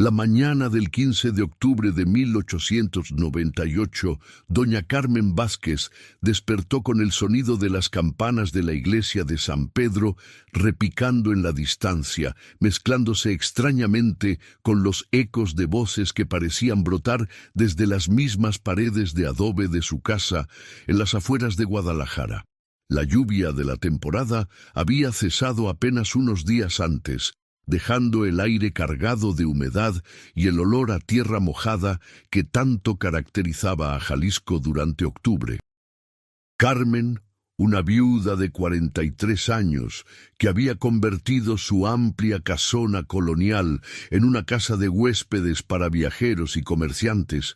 La mañana del 15 de octubre de 1898, doña Carmen Vázquez despertó con el sonido de las campanas de la iglesia de San Pedro repicando en la distancia, mezclándose extrañamente con los ecos de voces que parecían brotar desde las mismas paredes de adobe de su casa en las afueras de Guadalajara. La lluvia de la temporada había cesado apenas unos días antes, dejando el aire cargado de humedad y el olor a tierra mojada que tanto caracterizaba a Jalisco durante octubre. Carmen, una viuda de 43 años, que había convertido su amplia casona colonial en una casa de huéspedes para viajeros y comerciantes,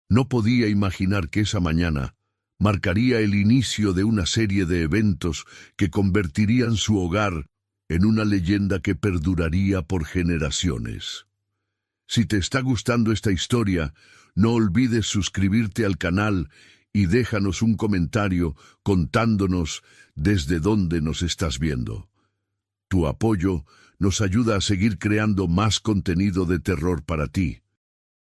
no podía imaginar que esa mañana marcaría el inicio de una serie de eventos que convertirían su hogar en una leyenda que perduraría por generaciones. Si te está gustando esta historia, no olvides suscribirte al canal y déjanos un comentario contándonos desde dónde nos estás viendo. Tu apoyo nos ayuda a seguir creando más contenido de terror para ti.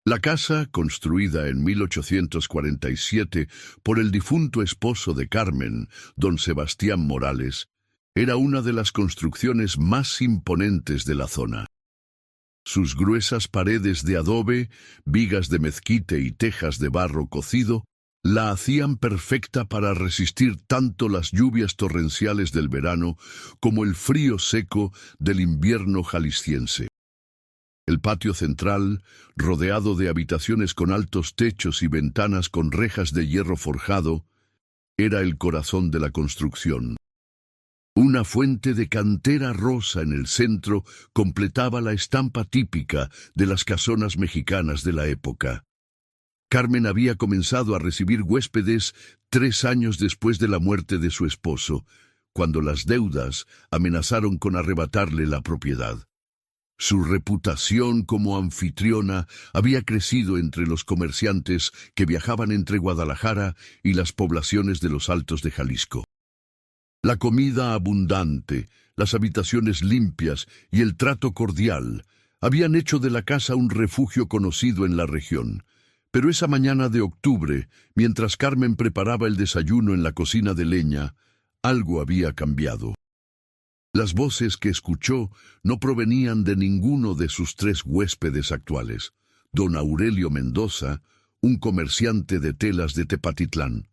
La casa, construida en 1847 por el difunto esposo de Carmen, don Sebastián Morales, era una de las construcciones más imponentes de la zona. Sus gruesas paredes de adobe, vigas de mezquite y tejas de barro cocido la hacían perfecta para resistir tanto las lluvias torrenciales del verano como el frío seco del invierno jalisciense. El patio central, rodeado de habitaciones con altos techos y ventanas con rejas de hierro forjado, era el corazón de la construcción. Una fuente de cantera rosa en el centro completaba la estampa típica de las casonas mexicanas de la época. Carmen había comenzado a recibir huéspedes 3 años después de la muerte de su esposo, cuando las deudas amenazaron con arrebatarle la propiedad. Su reputación como anfitriona había crecido entre los comerciantes que viajaban entre Guadalajara y las poblaciones de los Altos de Jalisco. La comida abundante, las habitaciones limpias y el trato cordial habían hecho de la casa un refugio conocido en la región. Pero esa mañana de octubre, mientras Carmen preparaba el desayuno en la cocina de leña, algo había cambiado. Las voces que escuchó no provenían de ninguno de sus 3 huéspedes actuales: don Aurelio Mendoza, un comerciante de telas de Tepatitlán;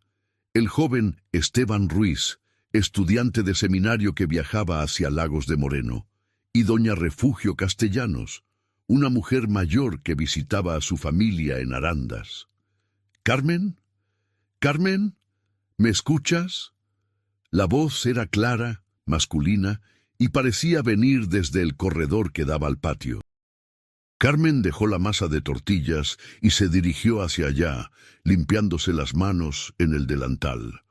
el joven Esteban Ruiz, estudiante de seminario que viajaba hacia Lagos de Moreno; y doña Refugio Castellanos, una mujer mayor que visitaba a su familia en Arandas. «¿Carmen? ¿Carmen? ¿Me escuchas?». La voz era clara, masculina, y parecía venir desde el corredor que daba al patio. Carmen dejó la masa de tortillas y se dirigió hacia allá, limpiándose las manos en el delantal.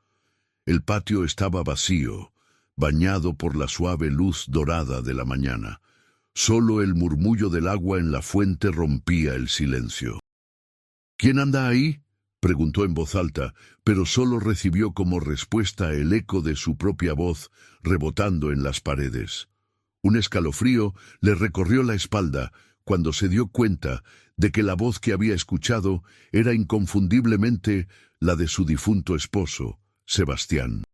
El patio estaba vacío, bañado por la suave luz dorada de la mañana. Solo el murmullo del agua en la fuente rompía el silencio. «¿Quién anda ahí?», preguntó en voz alta, pero solo recibió como respuesta el eco de su propia voz rebotando en las paredes. Un escalofrío le recorrió la espalda cuando se dio cuenta de que la voz que había escuchado era inconfundiblemente la de su difunto esposo, Sebastián.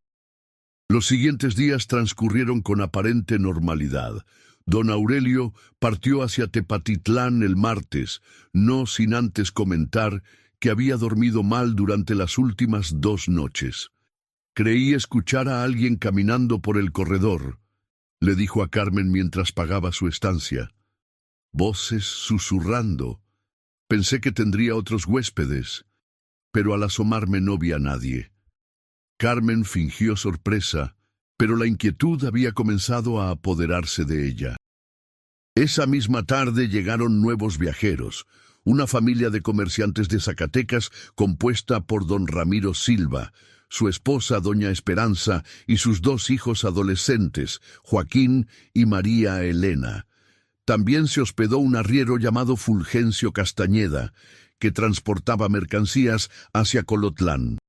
Los siguientes días transcurrieron con aparente normalidad. Don Aurelio partió hacia Tepatitlán el martes, no sin antes comentar que había dormido mal durante las últimas 2 noches. «Creí escuchar a alguien caminando por el corredor», le dijo a Carmen mientras pagaba su estancia. «Voces susurrando. Pensé que tendría otros huéspedes, pero al asomarme no vi a nadie». Carmen fingió sorpresa, pero la inquietud había comenzado a apoderarse de ella. Esa misma tarde llegaron nuevos viajeros, una familia de comerciantes de Zacatecas compuesta por don Ramiro Silva, su esposa doña Esperanza y sus 2 hijos adolescentes, Joaquín y María Elena. También se hospedó un arriero llamado Fulgencio Castañeda, que transportaba mercancías hacia Colotlán.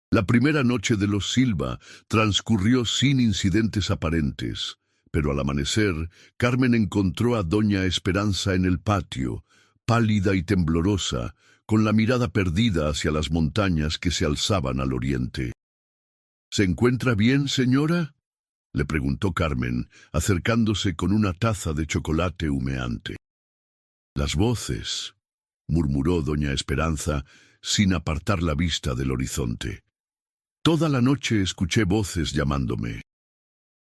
La primera noche de los Silva transcurrió sin incidentes aparentes, Pero al amanecer, Carmen encontró a doña Esperanza en el patio, pálida y temblorosa, con la mirada perdida hacia las montañas que se alzaban al oriente. ¿Se encuentra bien, señora?, le preguntó Carmen, acercándose con una taza de chocolate humeante. Las voces, murmuró doña Esperanza, sin apartar la vista del horizonte. Toda la noche escuché voces llamándome.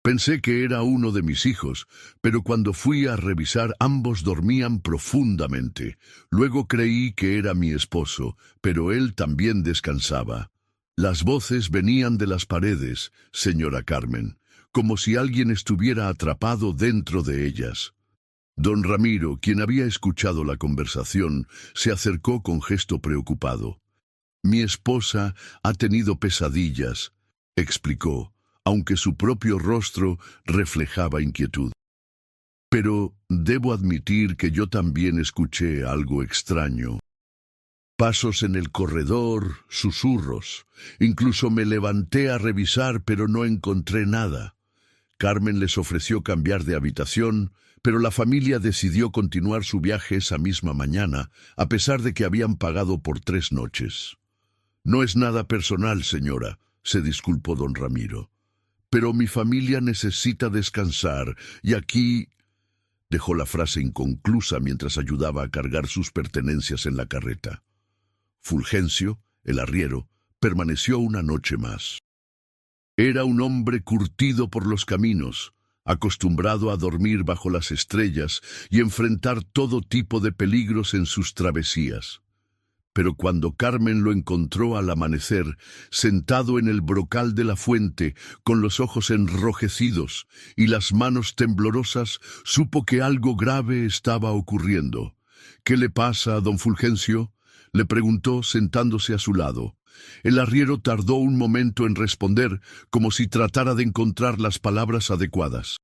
Pensé que era uno de mis hijos, pero cuando fui a revisar ambos dormían profundamente. Luego creí que era mi esposo, pero él también descansaba. Las voces venían de las paredes, señora Carmen, como si alguien estuviera atrapado dentro de ellas. Don Ramiro, quien había escuchado la conversación, se acercó con gesto preocupado. Mi esposa ha tenido pesadillas, explicó, aunque su propio rostro reflejaba inquietud. Pero debo admitir que yo también escuché algo extraño. Pasos en el corredor, susurros. Incluso me levanté a revisar, pero no encontré nada. Carmen les ofreció cambiar de habitación, pero la familia decidió continuar su viaje esa misma mañana, a pesar de que habían pagado por 3 noches. No es nada personal, señora, se disculpó don Ramiro. Pero mi familia necesita descansar, y aquí... Dejó la frase inconclusa mientras ayudaba a cargar sus pertenencias en la carreta. Fulgencio, el arriero, permaneció una noche más. Era un hombre curtido por los caminos, acostumbrado a dormir bajo las estrellas y enfrentar todo tipo de peligros en sus travesías. Pero cuando Carmen lo encontró al amanecer, sentado en el brocal de la fuente, con los ojos enrojecidos y las manos temblorosas, supo que algo grave estaba ocurriendo. «¿Qué le pasa a don Fulgencio?», le preguntó sentándose a su lado. El arriero tardó un momento en responder, como si tratara de encontrar las palabras adecuadas.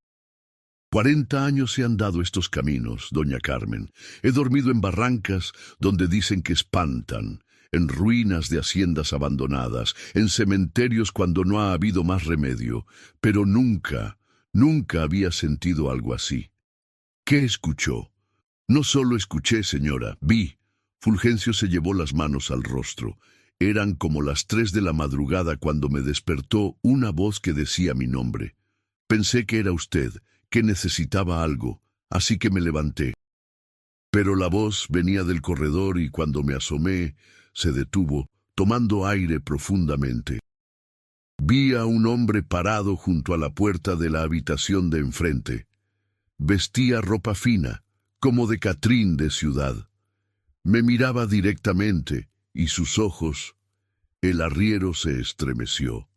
40 años se han dado estos caminos, doña Carmen. He dormido en barrancas donde dicen que espantan, en ruinas de haciendas abandonadas, en cementerios cuando no ha habido más remedio, pero nunca había sentido algo así. ¿Qué escuchó? No solo escuché, señora, vi. Fulgencio se llevó las manos al rostro. Eran como las 3 de la madrugada cuando me despertó una voz que decía mi nombre. Pensé que era usted, que necesitaba algo, así que me levanté. Pero la voz venía del corredor y cuando me asomé, se detuvo, tomando aire profundamente. Vi a un hombre parado junto a la puerta de la habitación de enfrente. Vestía ropa fina, como de catrín de ciudad. Me miraba directamente, y sus ojos... El arriero se estremeció.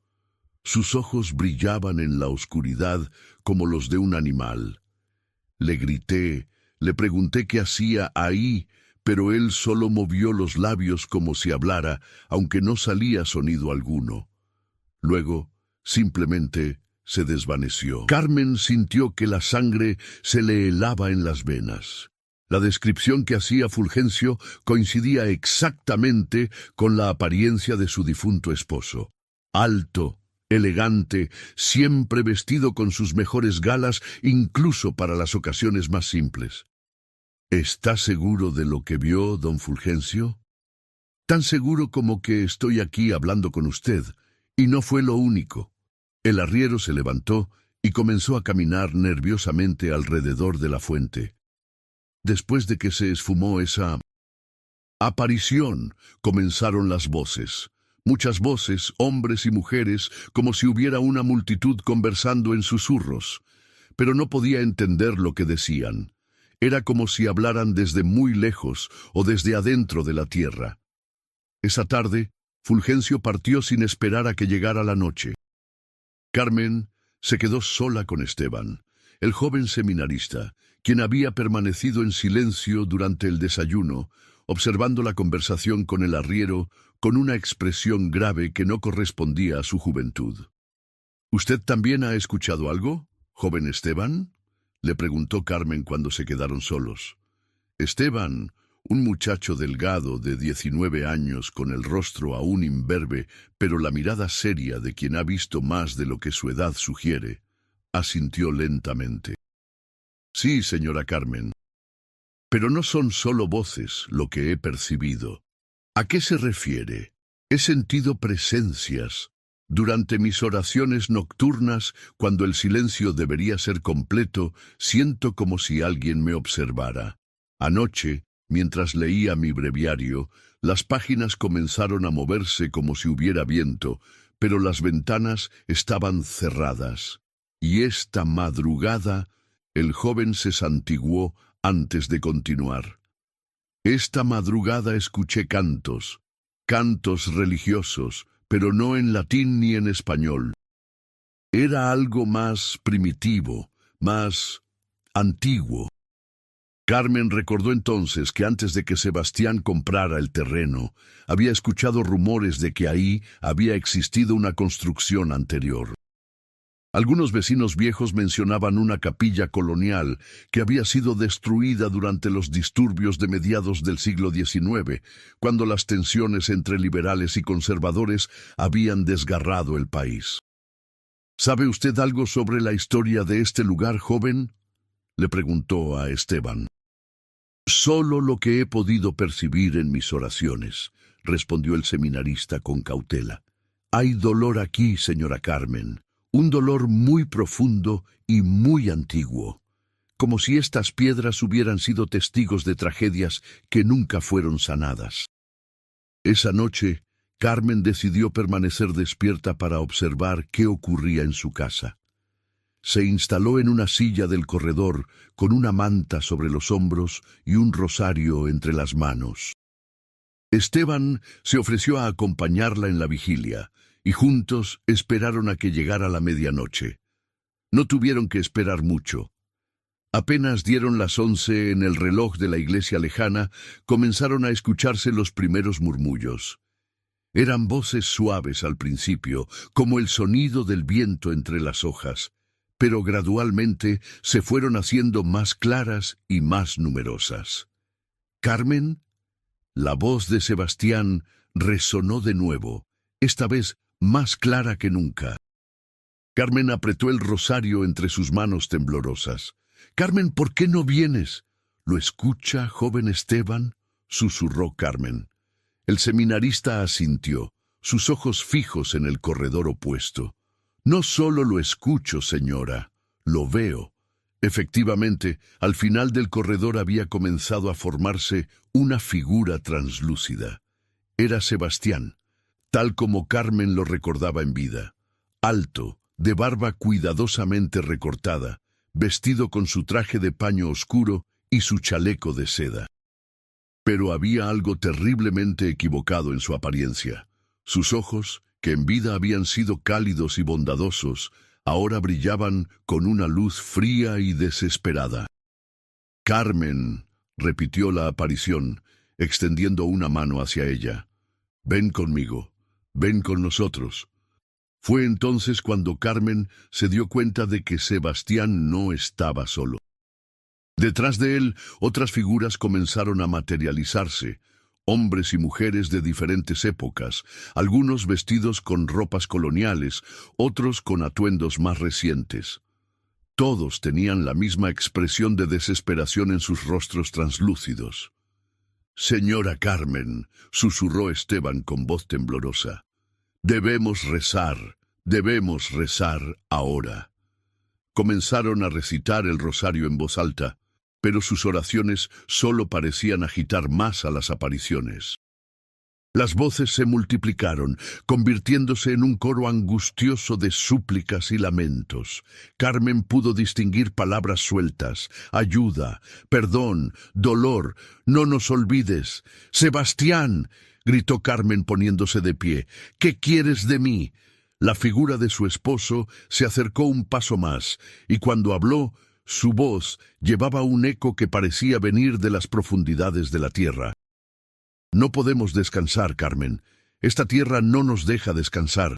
Sus ojos brillaban en la oscuridad como los de un animal. Le grité, le pregunté qué hacía ahí, pero él solo movió los labios como si hablara, aunque no salía sonido alguno. Luego, simplemente, se desvaneció. Carmen sintió que la sangre se le helaba en las venas. La descripción que hacía Fulgencio coincidía exactamente con la apariencia de su difunto esposo. Alto, elegante, siempre vestido con sus mejores galas, incluso para las ocasiones más simples. ¿Está seguro de lo que vio, don Fulgencio? Tan seguro como que estoy aquí hablando con usted, y no fue lo único. El arriero se levantó y comenzó a caminar nerviosamente alrededor de la fuente. Después de que se esfumó esa aparición, comenzaron las voces. Muchas voces, hombres y mujeres, como si hubiera una multitud conversando en susurros. Pero no podía entender lo que decían. Era como si hablaran desde muy lejos o desde adentro de la tierra. Esa tarde, Fulgencio partió sin esperar a que llegara la noche. Carmen se quedó sola con Esteban, el joven seminarista, quien había permanecido en silencio durante el desayuno, observando la conversación con el arriero con una expresión grave que no correspondía a su juventud. ¿Usted también ha escuchado algo, joven Esteban?, le preguntó Carmen cuando se quedaron solos. Esteban, un muchacho delgado de 19 años con el rostro aún imberbe, pero la mirada seria de quien ha visto más de lo que su edad sugiere, asintió lentamente. Sí, señora Carmen. Pero no son solo voces lo que he percibido. ¿A qué se refiere? He sentido presencias. Durante mis oraciones nocturnas, cuando el silencio debería ser completo, siento como si alguien me observara. Anoche, mientras leía mi breviario, las páginas comenzaron a moverse como si hubiera viento, pero las ventanas estaban cerradas. Y esta madrugada, el joven se santiguó antes de continuar. Esta madrugada escuché cantos religiosos, pero no en latín ni en español. Era algo más primitivo, más antiguo. Carmen recordó entonces que antes de que Sebastián comprara el terreno, había escuchado rumores de que ahí había existido una construcción anterior. Algunos vecinos viejos mencionaban una capilla colonial que había sido destruida durante los disturbios de mediados del siglo XIX, cuando las tensiones entre liberales y conservadores habían desgarrado el país. ¿Sabe usted algo sobre la historia de este lugar, joven?, le preguntó a Esteban. Solo lo que he podido percibir en mis oraciones, respondió el seminarista con cautela. Hay dolor aquí, señora Carmen. Un dolor muy profundo y muy antiguo, como si estas piedras hubieran sido testigos de tragedias que nunca fueron sanadas. Esa noche, Carmen decidió permanecer despierta para observar qué ocurría en su casa. Se instaló en una silla del corredor con una manta sobre los hombros y un rosario entre las manos. Esteban se ofreció a acompañarla en la vigilia, y juntos esperaron a que llegara la medianoche. No tuvieron que esperar mucho. Apenas dieron las 11 en el reloj de la iglesia lejana, comenzaron a escucharse los primeros murmullos. Eran voces suaves al principio, como el sonido del viento entre las hojas, pero gradualmente se fueron haciendo más claras y más numerosas. «¿Carmen?» La voz de Sebastián resonó de nuevo, esta vez más clara que nunca. Carmen apretó el rosario entre sus manos temblorosas. «Carmen, ¿por qué no vienes?» «¿Lo escucha, joven Esteban?», susurró Carmen. El seminarista asintió, sus ojos fijos en el corredor opuesto. «No solo lo escucho, señora, lo veo». Efectivamente, al final del corredor había comenzado a formarse una figura translúcida. Era Sebastián, tal como Carmen lo recordaba en vida. Alto, de barba cuidadosamente recortada, vestido con su traje de paño oscuro y su chaleco de seda. Pero había algo terriblemente equivocado en su apariencia. Sus ojos, que en vida habían sido cálidos y bondadosos, ahora brillaban con una luz fría y desesperada. «Carmen», repitió la aparición, extendiendo una mano hacia ella. «Ven conmigo, ven con nosotros». Fue entonces cuando Carmen se dio cuenta de que Sebastián no estaba solo. Detrás de él, otras figuras comenzaron a materializarse, hombres y mujeres de diferentes épocas, algunos vestidos con ropas coloniales, otros con atuendos más recientes. Todos tenían la misma expresión de desesperación en sus rostros translúcidos. «Señora Carmen», susurró Esteban con voz temblorosa, debemos rezar ahora». Comenzaron a recitar el rosario en voz alta, pero sus oraciones solo parecían agitar más a las apariciones. Las voces se multiplicaron, convirtiéndose en un coro angustioso de súplicas y lamentos. Carmen pudo distinguir palabras sueltas: ayuda, perdón, dolor, no nos olvides. «Sebastián», gritó Carmen poniéndose de pie, «¿qué quieres de mí?» La figura de su esposo se acercó un paso más, y cuando habló, su voz llevaba un eco que parecía venir de las profundidades de la tierra. «No podemos descansar, Carmen. Esta tierra no nos deja descansar.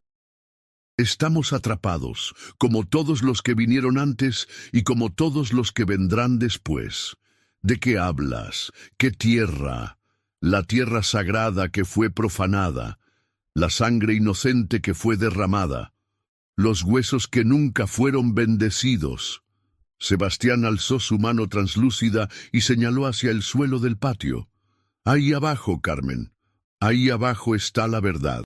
Estamos atrapados, como todos los que vinieron antes y como todos los que vendrán después». «¿De qué hablas? ¿Qué tierra? La tierra sagrada que fue profanada, la sangre inocente que fue derramada». los huesos que nunca fueron bendecidos. Sebastián alzó su mano translúcida y señaló hacia el suelo del patio. Ahí abajo, Carmen. Ahí abajo está la verdad.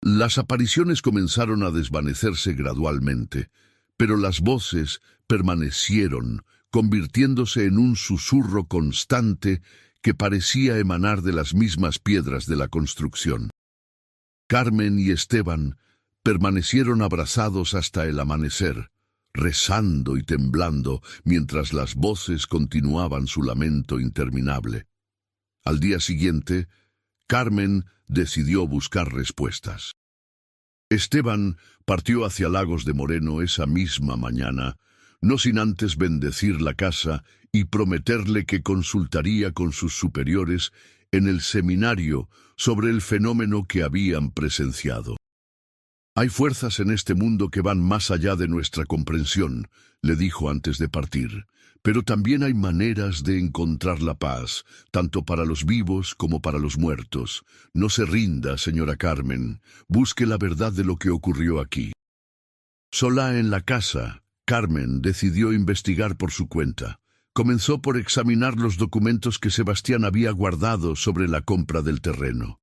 Las apariciones comenzaron a desvanecerse gradualmente, pero las voces permanecieron, convirtiéndose en un susurro constante que parecía emanar de las mismas piedras de la construcción. Carmen y Esteban permanecieron abrazados hasta el amanecer, rezando y temblando mientras las voces continuaban su lamento interminable. Al día siguiente, Carmen decidió buscar respuestas. Esteban partió hacia Lagos de Moreno esa misma mañana, no sin antes bendecir la casa y prometerle que consultaría con sus superiores en el seminario sobre el fenómeno que habían presenciado. «Hay fuerzas en este mundo que van más allá de nuestra comprensión», le dijo antes de partir, «pero también hay maneras de encontrar la paz, tanto para los vivos como para los muertos. No se rinda, señora Carmen, busque la verdad de lo que ocurrió aquí». Sola en la casa, Carmen decidió investigar por su cuenta. Comenzó por examinar los documentos que Sebastián había guardado sobre la compra del terreno.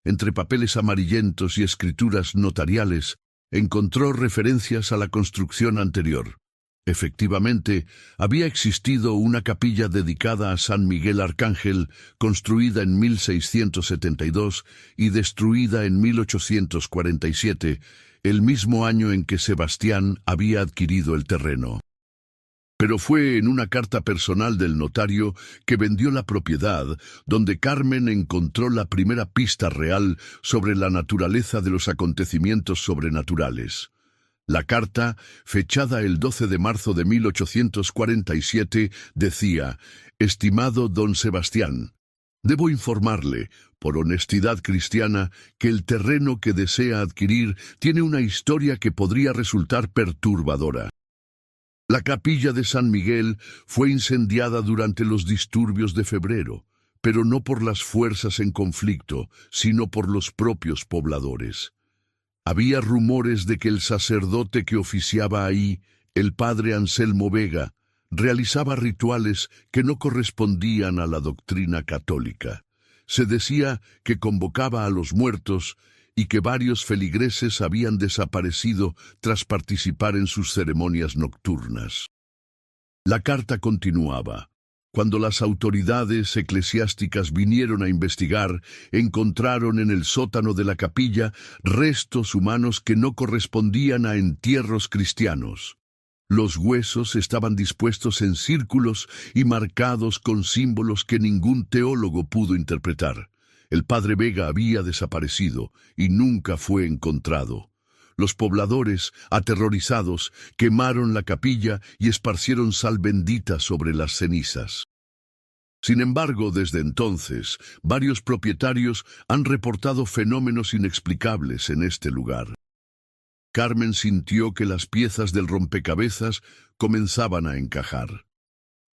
Entre papeles amarillentos y escrituras notariales, encontró referencias a la construcción anterior. Efectivamente, había existido una capilla dedicada a San Miguel Arcángel, construida en 1672 y destruida en 1847, el mismo año en que Sebastián había adquirido el terreno. Pero fue en una carta personal del notario que vendió la propiedad donde Carmen encontró la primera pista real sobre la naturaleza de los acontecimientos sobrenaturales. La carta, fechada el 12 de marzo de 1847, decía: «Estimado don Sebastián, debo informarle, por honestidad cristiana, que el terreno que desea adquirir tiene una historia que podría resultar perturbadora. La capilla de San Miguel fue incendiada durante los disturbios de febrero, pero no por las fuerzas en conflicto, sino por los propios pobladores. Había rumores de que el sacerdote que oficiaba ahí, el padre Anselmo Vega, realizaba rituales que no correspondían a la doctrina católica. Se decía que convocaba a los muertos y que varios feligreses habían desaparecido tras participar en sus ceremonias nocturnas». La carta continuaba: «Cuando las autoridades eclesiásticas vinieron a investigar, encontraron en el sótano de la capilla restos humanos que no correspondían a entierros cristianos. Los huesos estaban dispuestos en círculos y marcados con símbolos que ningún teólogo pudo interpretar. El padre Vega había desaparecido y nunca fue encontrado. Los pobladores, aterrorizados, quemaron la capilla y esparcieron sal bendita sobre las cenizas. Sin embargo, desde entonces, varios propietarios han reportado fenómenos inexplicables en este lugar». Carmen sintió que las piezas del rompecabezas comenzaban a encajar.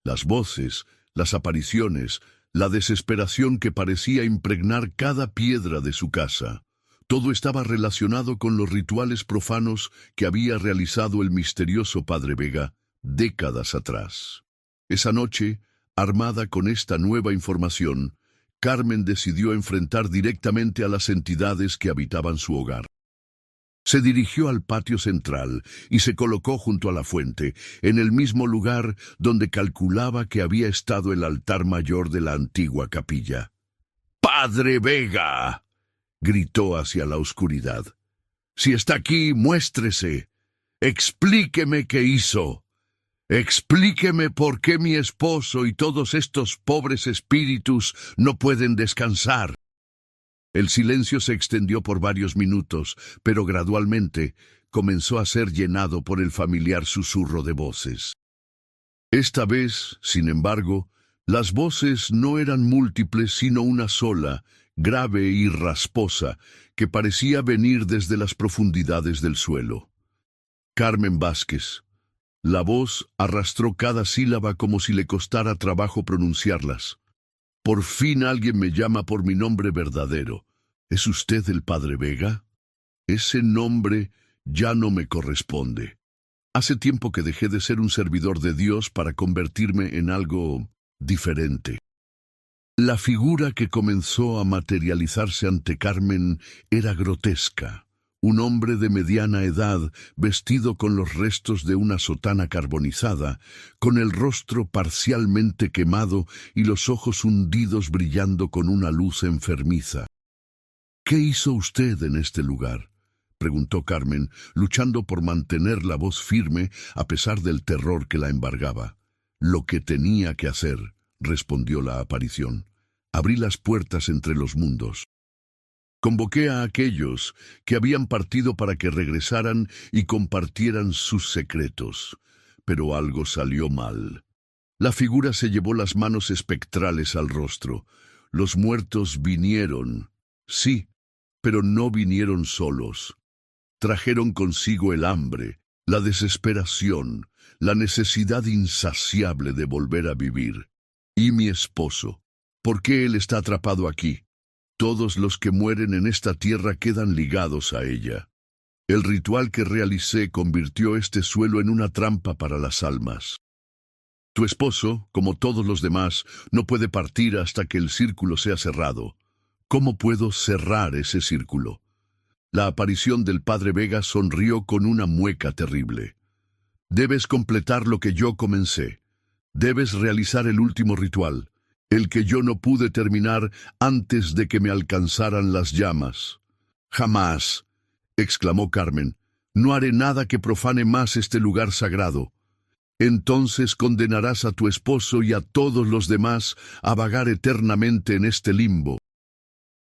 Las voces, las apariciones, la desesperación que parecía impregnar cada piedra de su casa. Todo estaba relacionado con los rituales profanos que había realizado el misterioso padre Vega décadas atrás. Esa noche, armada con esta nueva información, Carmen decidió enfrentar directamente a las entidades que habitaban su hogar. Se dirigió al patio central y se colocó junto a la fuente, en el mismo lugar donde calculaba que había estado el altar mayor de la antigua capilla. «¡Padre Vega!», gritó hacia la oscuridad. «Si está aquí, muéstrese. Explíqueme qué hizo. Explíqueme por qué mi esposo y todos estos pobres espíritus no pueden descansar». El silencio se extendió por varios minutos, pero gradualmente comenzó a ser llenado por el familiar susurro de voces. Esta vez, sin embargo, las voces no eran múltiples sino una sola, grave y rasposa, que parecía venir desde las profundidades del suelo. Carmen Vázquez. La voz arrastró cada sílaba como si le costara trabajo pronunciarlas. «Por fin alguien me llama por mi nombre verdadero. ¿Es usted el padre Vega? Ese nombre ya no me corresponde. Hace tiempo que dejé de ser un servidor de Dios para convertirme en algo diferente. La figura que comenzó a materializarse ante Carmen era grotesca. Un hombre de mediana edad, vestido con los restos de una sotana carbonizada, con el rostro parcialmente quemado y los ojos hundidos brillando con una luz enfermiza. «¿Qué hizo usted en este lugar?», preguntó Carmen, luchando por mantener la voz firme a pesar del terror que la embargaba. «Lo que tenía que hacer», respondió la aparición. «Abrí las puertas entre los mundos. Convoqué a aquellos que habían partido para que regresaran y compartieran sus secretos. Pero algo salió mal. La figura se llevó las manos espectrales al rostro. Los muertos vinieron. Sí, pero no vinieron solos. Trajeron consigo el hambre, la desesperación, la necesidad insaciable de volver a vivir. Y mi esposo, ¿por qué él está atrapado aquí? Todos los que mueren en esta tierra quedan ligados a ella. El ritual que realicé convirtió este suelo en una trampa para las almas. Tu esposo, como todos los demás, no puede partir hasta que el círculo sea cerrado. ¿Cómo puedo cerrar ese círculo? La aparición del Padre Vega sonrió con una mueca terrible. Debes completar lo que yo comencé. Debes realizar el último ritual, el que yo no pude terminar antes de que me alcanzaran las llamas. «Jamás», exclamó Carmen, «no haré nada que profane más este lugar sagrado. Entonces condenarás a tu esposo y a todos los demás a vagar eternamente en este limbo.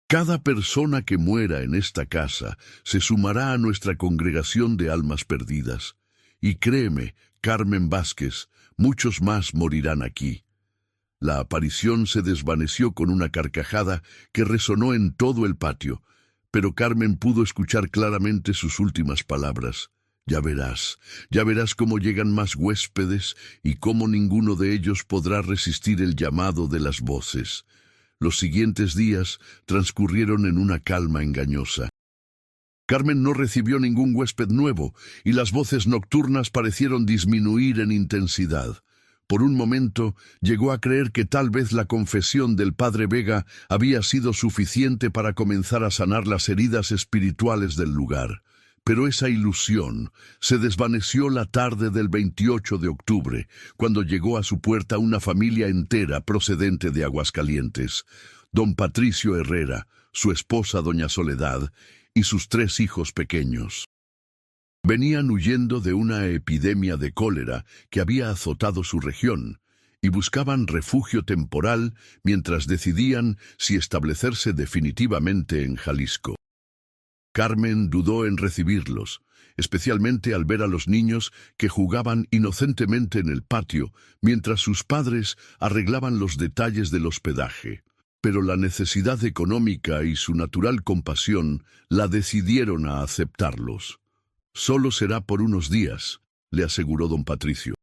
Cada persona que muera en esta casa se sumará a nuestra congregación de almas perdidas. Y créeme, Carmen Vázquez, muchos más morirán aquí». La aparición se desvaneció con una carcajada que resonó en todo el patio, pero Carmen pudo escuchar claramente sus últimas palabras. Ya verás cómo llegan más huéspedes y cómo ninguno de ellos podrá resistir el llamado de las voces». Los siguientes días transcurrieron en una calma engañosa. Carmen no recibió ningún huésped nuevo y las voces nocturnas parecieron disminuir en intensidad. Por un momento llegó a creer que tal vez la confesión del Padre Vega había sido suficiente para comenzar a sanar las heridas espirituales del lugar. Pero esa ilusión se desvaneció la tarde del 28 de octubre, cuando llegó a su puerta una familia entera procedente de Aguascalientes. Don Patricio Herrera, su esposa doña Soledad y sus 3 hijos pequeños. Venían huyendo de una epidemia de cólera que había azotado su región y buscaban refugio temporal mientras decidían si establecerse definitivamente en Jalisco. Carmen dudó en recibirlos, especialmente al ver a los niños que jugaban inocentemente en el patio mientras sus padres arreglaban los detalles del hospedaje. Pero la necesidad económica y su natural compasión la decidieron a aceptarlos. «Solo será por unos días», le aseguró don Patricio.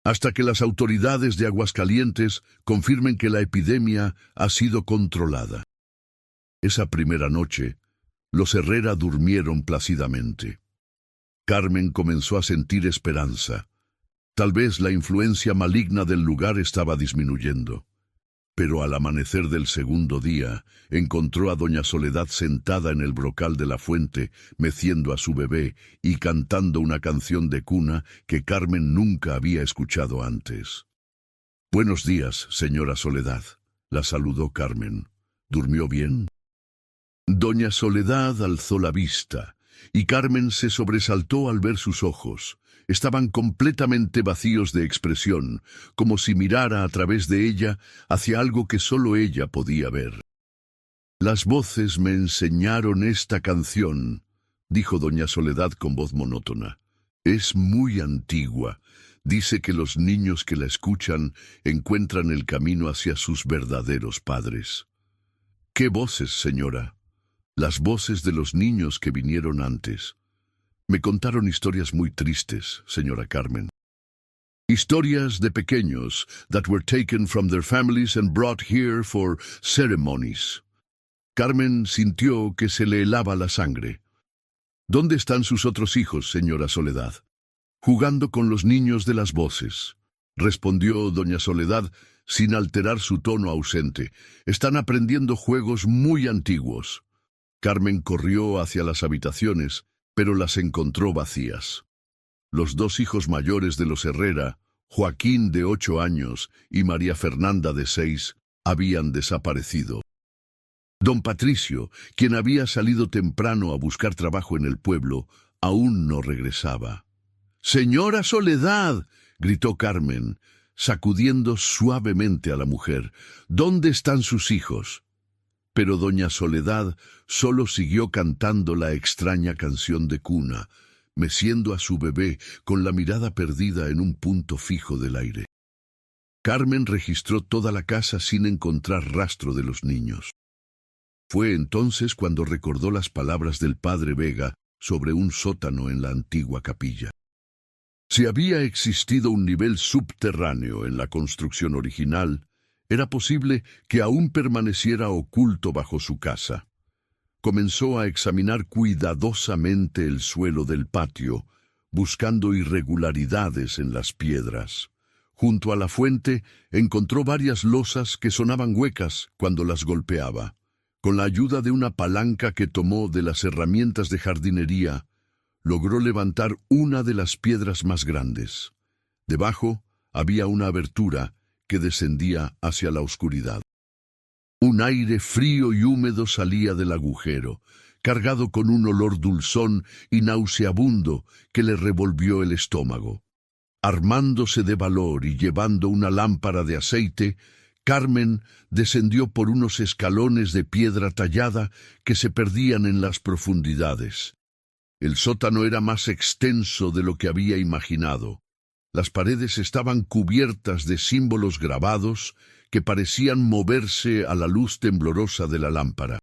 «Hasta que las autoridades de Aguascalientes confirmen que la epidemia ha sido controlada». Esa primera noche, los Herrera durmieron plácidamente. Carmen comenzó a sentir esperanza. Tal vez la influencia maligna del lugar estaba disminuyendo. Pero al amanecer del segundo día, encontró a doña Soledad sentada en el brocal de la fuente, meciendo a su bebé y cantando una canción de cuna que Carmen nunca había escuchado antes. «Buenos días, señora Soledad», la saludó Carmen. «¿Durmió bien?». Doña Soledad alzó la vista, y Carmen se sobresaltó al ver sus ojos. Estaban completamente vacíos de expresión, como si mirara a través de ella hacia algo que solo ella podía ver. «Las voces me enseñaron esta canción», dijo doña Soledad con voz monótona. «Es muy antigua. Dice que los niños que la escuchan encuentran el camino hacia sus verdaderos padres». «¿Qué voces, señora?» «Las voces de los niños que vinieron antes. Me contaron historias muy tristes, señora Carmen. Historias de pequeños that were taken from their families and brought here for ceremonies». Carmen sintió que se le helaba la sangre. ¿Dónde están sus otros hijos, señora Soledad? Jugando con los niños de las voces, respondió doña Soledad sin alterar su tono ausente. Están aprendiendo juegos muy antiguos. Carmen corrió hacia las habitaciones, pero las encontró vacías. Los dos hijos mayores de los Herrera, Joaquín de 8 años y María Fernanda de 6, habían desaparecido. Don Patricio, quien había salido temprano a buscar trabajo en el pueblo, aún no regresaba. «¡Señora Soledad!», gritó Carmen, sacudiendo suavemente a la mujer. «¿Dónde están sus hijos?». Pero doña Soledad solo siguió cantando la extraña canción de cuna, meciendo a su bebé con la mirada perdida en un punto fijo del aire. Carmen registró toda la casa sin encontrar rastro de los niños. Fue entonces cuando recordó las palabras del padre Vega sobre un sótano en la antigua capilla. Si había existido un nivel subterráneo en la construcción original, era posible que aún permaneciera oculto bajo su casa. Comenzó a examinar cuidadosamente el suelo del patio, buscando irregularidades en las piedras. Junto a la fuente encontró varias losas que sonaban huecas cuando las golpeaba. Con la ayuda de una palanca que tomó de las herramientas de jardinería, logró levantar una de las piedras más grandes. Debajo había una abertura que descendía hacia la oscuridad. Un aire frío y húmedo salía del agujero, cargado con un olor dulzón y nauseabundo que le revolvió el estómago. Armándose de valor y llevando una lámpara de aceite, Carmen descendió por unos escalones de piedra tallada que se perdían en las profundidades. El sótano era más extenso de lo que había imaginado. Las paredes estaban cubiertas de símbolos grabados que parecían moverse a la luz temblorosa de la lámpara.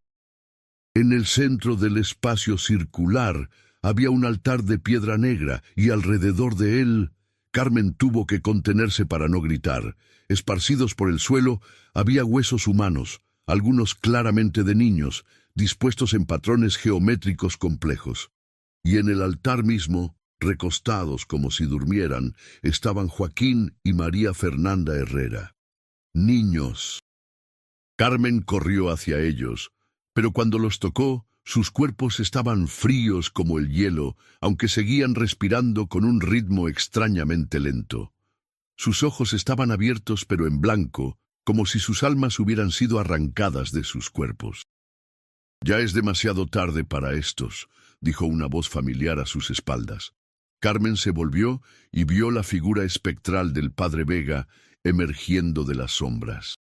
En el centro del espacio circular había un altar de piedra negra y alrededor de él, Carmen tuvo que contenerse para no gritar. Esparcidos por el suelo había huesos humanos, algunos claramente de niños, dispuestos en patrones geométricos complejos. Y en el altar mismo, recostados como si durmieran, estaban Joaquín y María Fernanda Herrera. Niños. Carmen corrió hacia ellos, pero cuando los tocó, sus cuerpos estaban fríos como el hielo, aunque seguían respirando con un ritmo extrañamente lento. Sus ojos estaban abiertos pero en blanco, como si sus almas hubieran sido arrancadas de sus cuerpos. «Ya es demasiado tarde para estos», dijo una voz familiar a sus espaldas. Carmen se volvió y vio la figura espectral del padre Vega emergiendo de las sombras.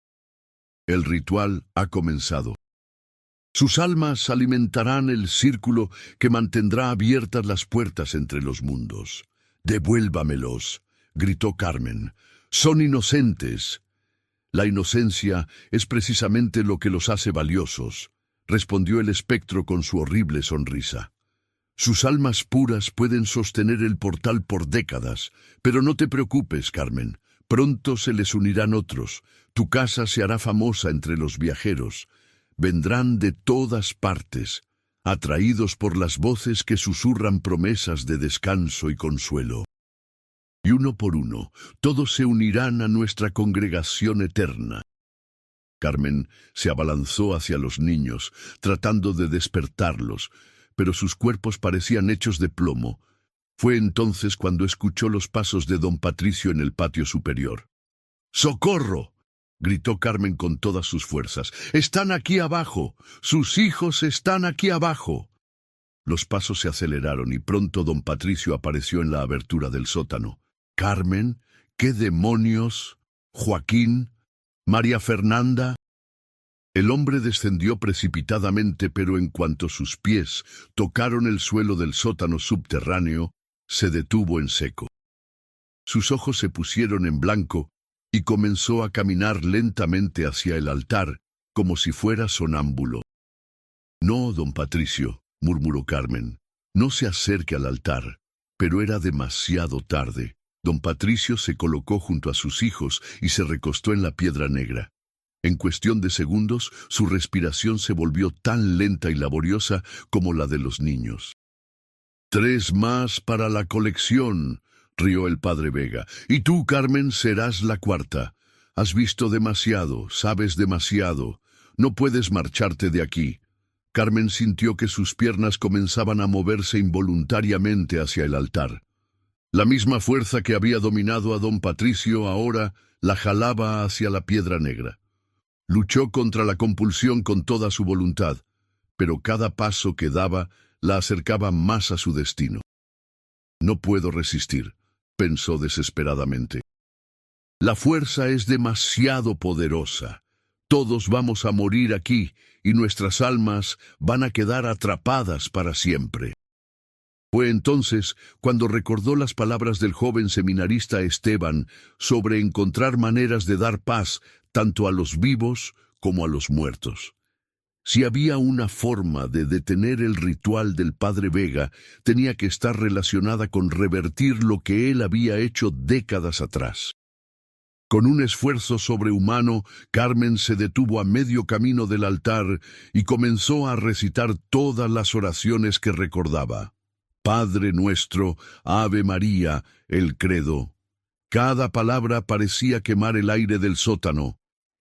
«El ritual ha comenzado. Sus almas alimentarán el círculo que mantendrá abiertas las puertas entre los mundos. Devuélvamelos», gritó Carmen. «Son inocentes». «La inocencia es precisamente lo que los hace valiosos», respondió el espectro con su horrible sonrisa. «Sus almas puras pueden sostener el portal por décadas, pero no te preocupes, Carmen. Pronto se les unirán otros. Tu casa se hará famosa entre los viajeros. Vendrán de todas partes, atraídos por las voces que susurran promesas de descanso y consuelo. Y uno por uno, todos se unirán a nuestra congregación eterna». Carmen se abalanzó hacia los niños, tratando de despertarlos, pero sus cuerpos parecían hechos de plomo. Fue entonces cuando escuchó los pasos de don Patricio en el patio superior. «¡Socorro!», gritó Carmen con todas sus fuerzas. «¡Están aquí abajo! ¡Sus hijos están aquí abajo!». Los pasos se aceleraron y pronto don Patricio apareció en la abertura del sótano. «Carmen, ¿qué demonios? Joaquín, María Fernanda». El hombre descendió precipitadamente, pero en cuanto sus pies tocaron el suelo del sótano subterráneo, se detuvo en seco. Sus ojos se pusieron en blanco y comenzó a caminar lentamente hacia el altar, como si fuera sonámbulo. «No, don Patricio», murmuró Carmen, «no se acerque al altar». Pero era demasiado tarde. Don Patricio se colocó junto a sus hijos y se recostó en la piedra negra. En cuestión de segundos, su respiración se volvió tan lenta y laboriosa como la de los niños. 3 más para la colección, rió el padre Vega. Y tú, Carmen, serás la cuarta. Has visto demasiado, sabes demasiado. No puedes marcharte de aquí. Carmen sintió que sus piernas comenzaban a moverse involuntariamente hacia el altar. La misma fuerza que había dominado a don Patricio ahora la jalaba hacia la piedra negra. Luchó contra la compulsión con toda su voluntad, pero cada paso que daba la acercaba más a su destino. No puedo resistir, pensó desesperadamente. La fuerza es demasiado poderosa. Todos vamos a morir aquí y nuestras almas van a quedar atrapadas para siempre. Fue entonces cuando recordó las palabras del joven seminarista Esteban sobre encontrar maneras de dar paz tanto a los vivos como a los muertos. Si había una forma de detener el ritual del padre Vega, tenía que estar relacionada con revertir lo que él había hecho décadas atrás. Con un esfuerzo sobrehumano, Carmen se detuvo a medio camino del altar y comenzó a recitar todas las oraciones que recordaba. Padre nuestro, Ave María, el credo. Cada palabra parecía quemar el aire del sótano,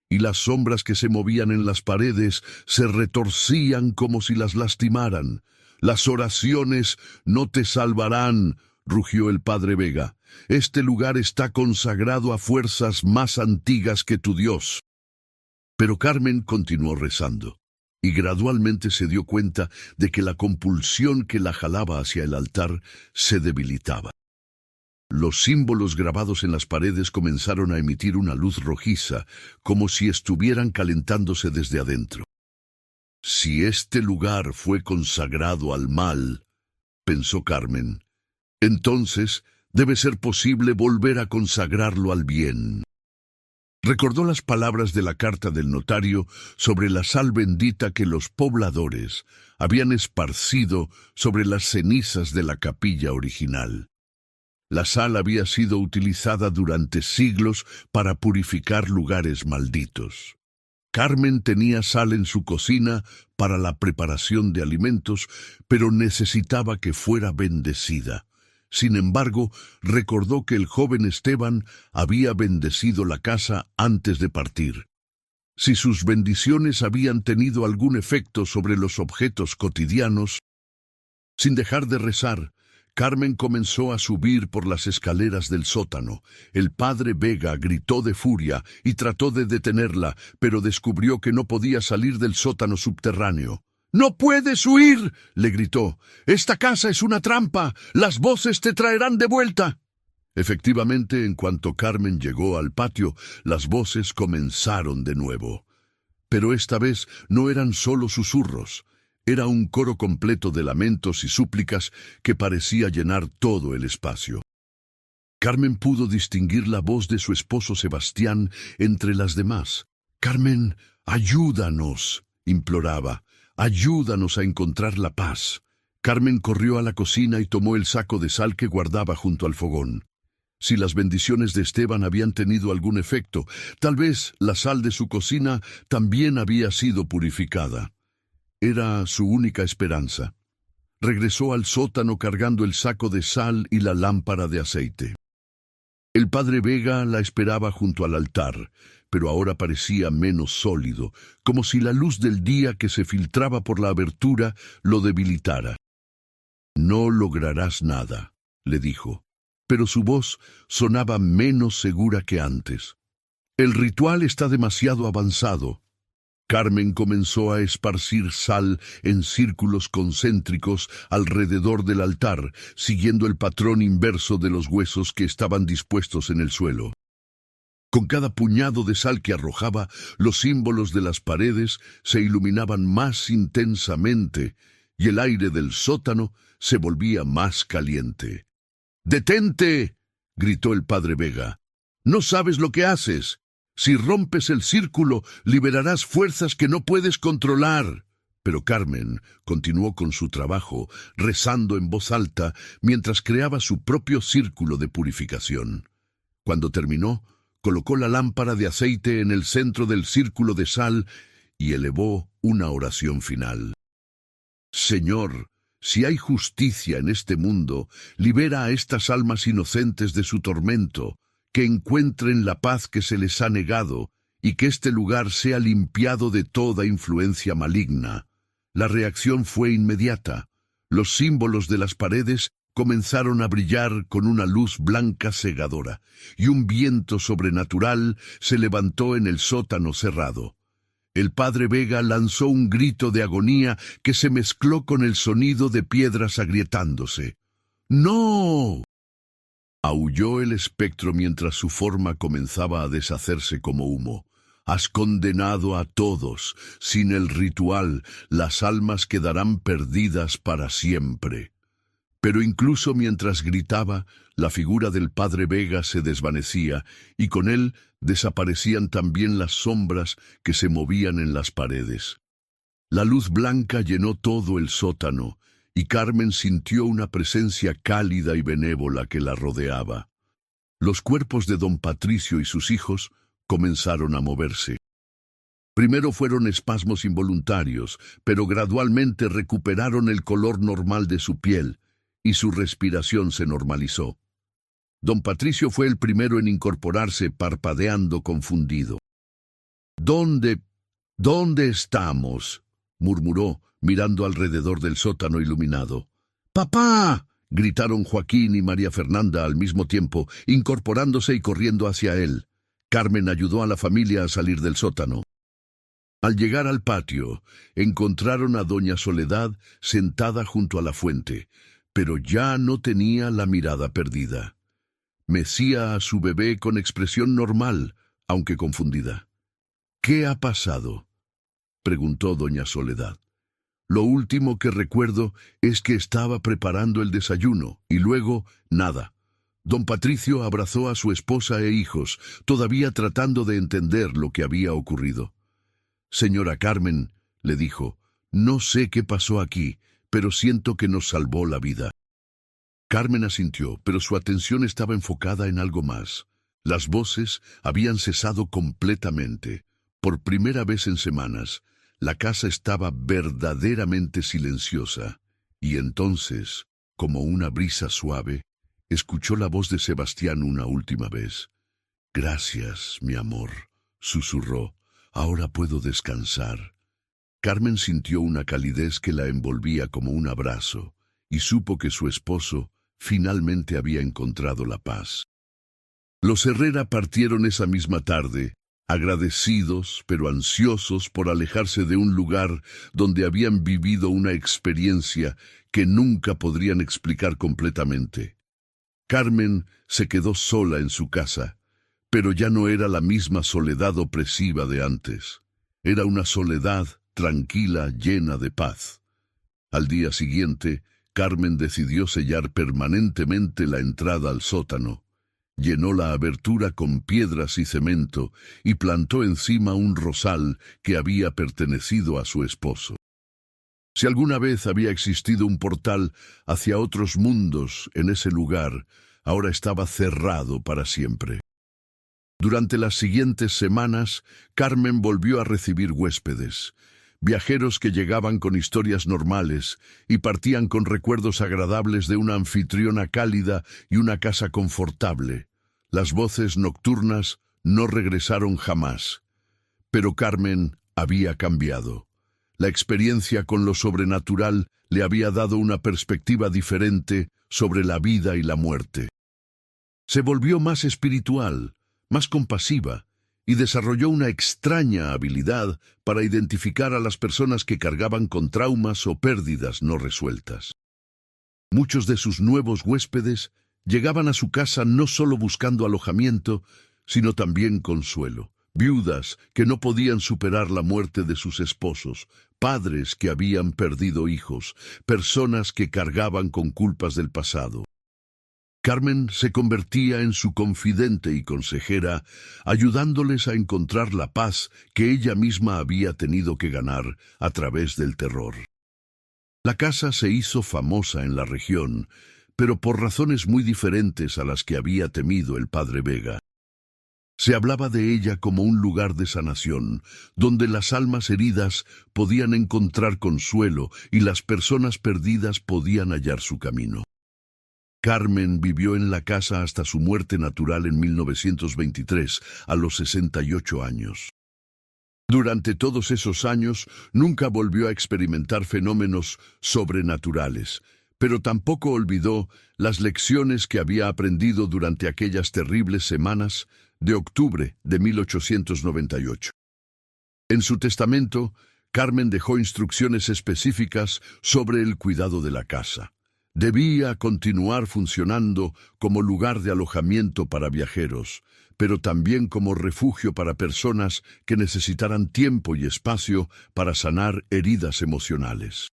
y las sombras que se movían en las paredes se retorcían como si las lastimaran. Las oraciones no te salvarán, rugió el padre Vega. Este lugar está consagrado a fuerzas más antiguas que tu Dios. Pero Carmen continuó rezando, y gradualmente se dio cuenta de que la compulsión que la jalaba hacia el altar se debilitaba. Los símbolos grabados en las paredes comenzaron a emitir una luz rojiza, como si estuvieran calentándose desde adentro. Si este lugar fue consagrado al mal, pensó Carmen, entonces debe ser posible volver a consagrarlo al bien. Recordó las palabras de la carta del notario sobre la sal bendita que los pobladores habían esparcido sobre las cenizas de la capilla original. La sal había sido utilizada durante siglos para purificar lugares malditos. Carmen tenía sal en su cocina para la preparación de alimentos, pero necesitaba que fuera bendecida. Sin embargo, recordó que el joven Esteban había bendecido la casa antes de partir. Si sus bendiciones habían tenido algún efecto sobre los objetos cotidianos, sin dejar de rezar, Carmen comenzó a subir por las escaleras del sótano. El padre Vega gritó de furia y trató de detenerla, pero descubrió que no podía salir del sótano subterráneo. «¡No puedes huir!», le gritó. «Esta casa es una trampa. Las voces te traerán de vuelta». Efectivamente, en cuanto Carmen llegó al patio, las voces comenzaron de nuevo. Pero esta vez no eran solo susurros. Era un coro completo de lamentos y súplicas que parecía llenar todo el espacio. Carmen pudo distinguir la voz de su esposo Sebastián entre las demás. «Carmen, ayúdanos», imploraba. «Ayúdanos a encontrar la paz». Carmen corrió a la cocina y tomó el saco de sal que guardaba junto al fogón. Si las bendiciones de Esteban habían tenido algún efecto, tal vez la sal de su cocina también había sido purificada. Era su única esperanza. Regresó al sótano cargando el saco de sal y la lámpara de aceite. El padre Vega la esperaba junto al altar, pero ahora parecía menos sólido, como si la luz del día que se filtraba por la abertura lo debilitara. «No lograrás nada», le dijo, pero su voz sonaba menos segura que antes. «El ritual está demasiado avanzado». Carmen comenzó a esparcir sal en círculos concéntricos alrededor del altar, siguiendo el patrón inverso de los huesos que estaban dispuestos en el suelo. Con cada puñado de sal que arrojaba, los símbolos de las paredes se iluminaban más intensamente y el aire del sótano se volvía más caliente. «¡Detente!», gritó el padre Vega. «No sabes lo que haces. Si rompes el círculo, liberarás fuerzas que no puedes controlar». Pero Carmen continuó con su trabajo, rezando en voz alta, mientras creaba su propio círculo de purificación. Cuando terminó, colocó la lámpara de aceite en el centro del círculo de sal y elevó una oración final. «Señor, Si hay justicia en este mundo, libera a estas almas inocentes de su tormento, que encuentren la paz que se les ha negado, y que este lugar sea limpiado de toda influencia maligna. La reacción fue inmediata. Los símbolos de las paredes comenzaron a brillar con una luz blanca cegadora, y un viento sobrenatural se levantó en el sótano cerrado. El padre Vega lanzó un grito de agonía que se mezcló con el sonido de piedras agrietándose. ¡No! Aulló el espectro mientras su forma comenzaba a deshacerse como humo. Has condenado a todos. Sin el ritual, las almas quedarán perdidas para siempre. Pero incluso mientras gritaba, la figura del padre Vega se desvanecía y con él desaparecían también las sombras que se movían en las paredes. La luz blanca llenó todo el sótano y Carmen sintió una presencia cálida y benévola que la rodeaba. Los cuerpos de don Patricio y sus hijos comenzaron a moverse. Primero fueron espasmos involuntarios, pero gradualmente recuperaron el color normal de su piel y su respiración se normalizó. Don Patricio fue el primero en incorporarse, parpadeando confundido. ¿Dónde estamos?, murmuró, mirando alrededor del sótano iluminado. ¡Papá!, gritaron Joaquín y María Fernanda al mismo tiempo, incorporándose y corriendo hacia él. Carmen ayudó a la familia a salir del sótano. Al llegar al patio, encontraron a doña Soledad sentada junto a la fuente, pero ya no tenía la mirada perdida. Mecía a su bebé con expresión normal, aunque confundida. «¿Qué ha pasado?», preguntó doña Soledad. «Lo último que recuerdo es que estaba preparando el desayuno, y luego, nada». Don Patricio abrazó a su esposa e hijos, todavía tratando de entender lo que había ocurrido. «Señora Carmen», le dijo, «no sé qué pasó aquí, pero siento que nos salvó la vida». Carmen asintió, pero su atención estaba enfocada en algo más. Las voces habían cesado completamente. Por primera vez en semanas, la casa estaba verdaderamente silenciosa. Y entonces, como una brisa suave, escuchó la voz de Sebastián una última vez. «Gracias, mi amor», susurró. «Ahora puedo descansar». Carmen sintió una calidez que la envolvía como un abrazo, y supo que su esposo finalmente había encontrado la paz. Los Herrera partieron esa misma tarde, agradecidos pero ansiosos por alejarse de un lugar donde habían vivido una experiencia que nunca podrían explicar completamente. Carmen se quedó sola en su casa, pero ya no era la misma soledad opresiva de antes. Era una soledad tranquila, llena de paz. Al día siguiente, Carmen decidió sellar permanentemente la entrada al sótano. Llenó la abertura con piedras y cemento y plantó encima un rosal que había pertenecido a su esposo. Si alguna vez había existido un portal hacia otros mundos en ese lugar, ahora estaba cerrado para siempre. Durante las siguientes semanas, Carmen volvió a recibir huéspedes, viajeros que llegaban con historias normales y partían con recuerdos agradables de una anfitriona cálida y una casa confortable. Las voces nocturnas no regresaron jamás. Pero Carmen había cambiado. La experiencia con lo sobrenatural le había dado una perspectiva diferente sobre la vida y la muerte. Se volvió más espiritual, más compasiva, y desarrolló una extraña habilidad para identificar a las personas que cargaban con traumas o pérdidas no resueltas. Muchos de sus nuevos huéspedes llegaban a su casa no solo buscando alojamiento, sino también consuelo. Viudas que no podían superar la muerte de sus esposos, padres que habían perdido hijos, personas que cargaban con culpas del pasado. Carmen se convertía en su confidente y consejera, ayudándoles a encontrar la paz que ella misma había tenido que ganar a través del terror. La casa se hizo famosa en la región, pero por razones muy diferentes a las que había temido el padre Vega. Se hablaba de ella como un lugar de sanación, donde las almas heridas podían encontrar consuelo y las personas perdidas podían hallar su camino. Carmen vivió en la casa hasta su muerte natural en 1923, a los 68 años. Durante todos esos años nunca volvió a experimentar fenómenos sobrenaturales, pero tampoco olvidó las lecciones que había aprendido durante aquellas terribles semanas de octubre de 1898. En su testamento, Carmen dejó instrucciones específicas sobre el cuidado de la casa. Debía continuar funcionando como lugar de alojamiento para viajeros, pero también como refugio para personas que necesitaran tiempo y espacio para sanar heridas emocionales.